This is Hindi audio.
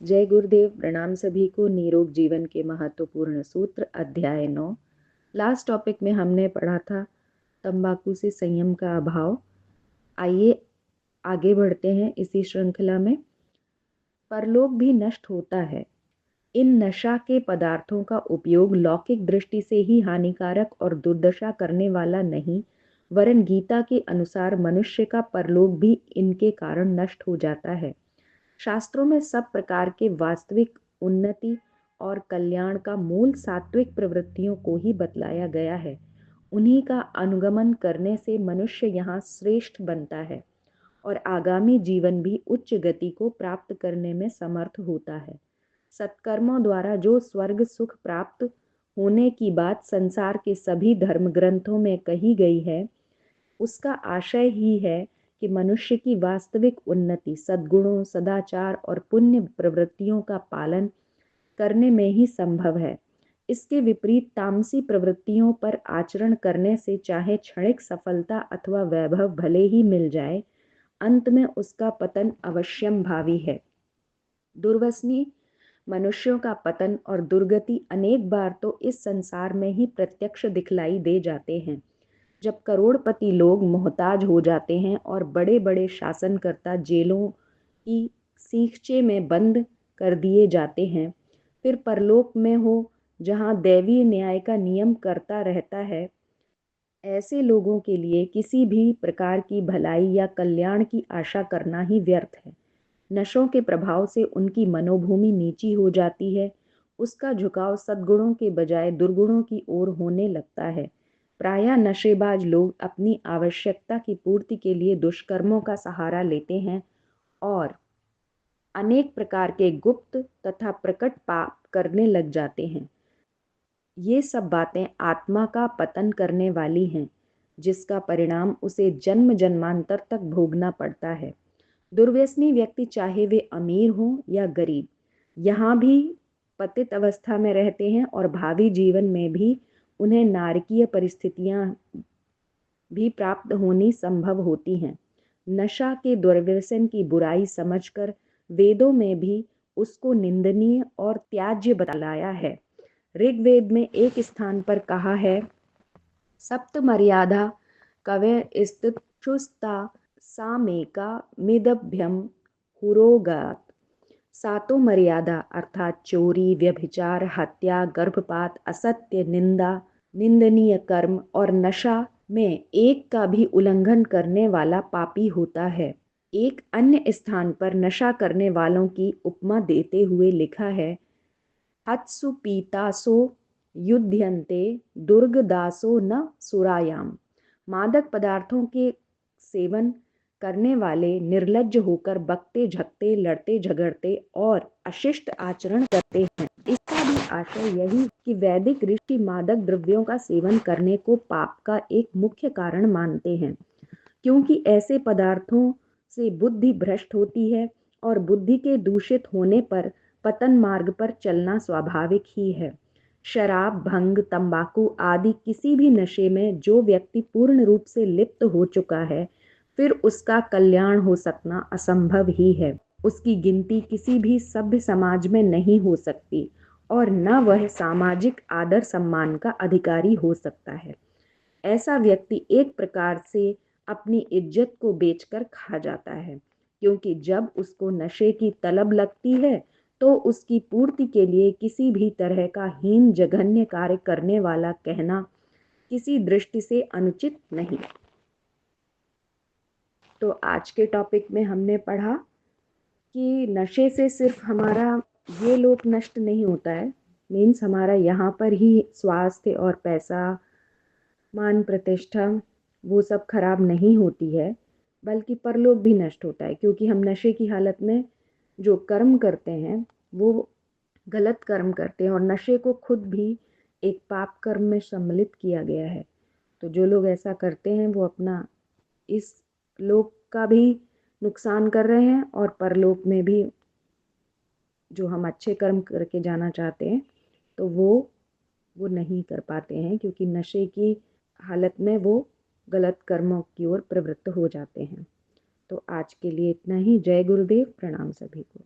जय गुरुदेव। प्रणाम सभी को। निरोग जीवन के महत्वपूर्ण सूत्र अध्याय 9। लास्ट टॉपिक में हमने पढ़ा था तंबाकू से संयम का अभाव। आइए आगे बढ़ते हैं इसी श्रृंखला में। परलोक भी नष्ट होता है। इन नशा के पदार्थों का उपयोग लौकिक दृष्टि से ही हानिकारक और दुर्दशा करने वाला नहीं, वरन गीता के अनुसार मनुष्य का परलोक भी इनके कारण नष्ट हो जाता है। शास्त्रों में सब प्रकार के वास्तविक उन्नति और कल्याण का मूल सात्विक प्रवृत्तियों को ही बतलाया गया है। उन्हीं का अनुगमन करने से मनुष्य यहाँ श्रेष्ठ बनता है और आगामी जीवन भी उच्च गति को प्राप्त करने में समर्थ होता है। सत्कर्मों द्वारा जो स्वर्ग सुख प्राप्त होने की बात संसार के सभी धर्म ग्रंथों में कही गई है, उसका आशय ही है कि मनुष्य की वास्तविक उन्नति सद्गुणों, सदाचार और पुण्य प्रवृत्तियों का पालन करने में ही संभव है। इसके विपरीत तामसी प्रवृत्तियों पर आचरण करने से चाहे क्षणिक सफलता अथवा वैभव भले ही मिल जाए, अंत में उसका पतन अवश्यंभावी है। दुर्व्यसनी मनुष्यों का पतन और दुर्गति अनेक बार तो इस संसार में ही प्रत्यक्ष दिखलाई दे जाते हैं। जब करोड़पति लोग मोहताज हो जाते हैं और बड़े बड़े शासनकर्ता जेलों की सीखचे में बंद कर दिए जाते हैं, फिर परलोक में हो जहाँ दैवीय न्याय का नियम करता रहता है, ऐसे लोगों के लिए किसी भी प्रकार की भलाई या कल्याण की आशा करना ही व्यर्थ है। नशों के प्रभाव से उनकी मनोभूमि नीची हो जाती है। उसका झुकाव सद्गुणों के बजाय दुर्गुणों की ओर होने लगता है। प्रायः नशेबाज लोग अपनी आवश्यकता की पूर्ति के लिए दुष्कर्मों का सहारा लेते हैं और अनेक प्रकार के गुप्त तथा प्रकट पाप करने लग जाते हैं। ये सब बातें आत्मा का पतन करने वाली हैं, जिसका परिणाम उसे जन्म जन्मांतर तक भोगना पड़ता है। दुर्व्यसनी व्यक्ति चाहे वे अमीर हों या गरीब, यहाँ भी पतित अवस्था में रहते हैं और भावी जीवन में भी उन्हें नारकीय परिस्थितियां भी प्राप्त होनी संभव होती हैं। नशा के दुर्व्यसन की बुराई समझकर वेदों में भी उसको निंदनीय और त्याज्य बतलाया है। ऋग्वेद में एक स्थान पर कहा है, सप्त मर्यादा कवय स्थिक्षुस्ता सामेका मिदभ्यम हुरोगात। सातों मर्यादा अर्थात चोरी, व्यभिचार, हत्या, गर्भपात, असत्य, निंदा, निंदनीय कर्म और नशा में एक का भी उल्लंघन करने वाला पापी होता है। एक अन्य स्थान पर नशा करने वालों की उपमा देते हुए लिखा है, हत्सु पीतासो युध्यन्ते दुर्गदासो न सुरायाम। मादक पदार्थों के सेवन करने वाले निर्लज्ज होकर बकते झकते, लड़ते झगड़ते और अशिष्ट आचरण करते हैं। इसका भी आशय यही कि वैदिक ऋषि मादक द्रव्यों का सेवन करने को पाप का एक मुख्य कारण मानते हैं, क्योंकि ऐसे पदार्थों से बुद्धि भ्रष्ट होती है और बुद्धि के दूषित होने पर पतन मार्ग पर चलना स्वाभाविक ही है। शराब, भंग, तंबाकू आदि किसी भी नशे में जो व्यक्ति पूर्ण रूप से लिप्त हो चुका है, फिर उसका कल्याण हो सकना असंभव ही है। उसकी गिनती किसी भी सभ्य समाज में नहीं हो सकती और न वह सामाजिक आदर सम्मान का अधिकारी हो सकता है। ऐसा व्यक्ति एक प्रकार से अपनी इज्जत को बेचकर खा जाता है, क्योंकि जब उसको नशे की तलब लगती है तो उसकी पूर्ति के लिए किसी भी तरह का हीन जघन्य कार्य करने वाला कहना किसी दृष्टि से अनुचित नहीं। तो आज के टॉपिक में हमने पढ़ा कि नशे से सिर्फ हमारा ये लोक नष्ट नहीं होता है, मीन्स हमारा यहाँ पर ही स्वास्थ्य और पैसा, मान प्रतिष्ठा, वो सब खराब नहीं होती है, बल्कि परलोक भी नष्ट होता है, क्योंकि हम नशे की हालत में जो कर्म करते हैं वो गलत कर्म करते हैं और नशे को खुद भी एक पाप कर्म में सम्मिलित किया गया है। तो जो लोग ऐसा करते हैं वो अपना इस लोक का भी नुकसान कर रहे हैं और परलोक में भी जो हम अच्छे कर्म करके जाना चाहते हैं तो वो नहीं कर पाते हैं, क्योंकि नशे की हालत में वो गलत कर्मों की ओर प्रवृत्त हो जाते हैं। तो आज के लिए इतना ही। जय गुरुदेव। प्रणाम सभी को।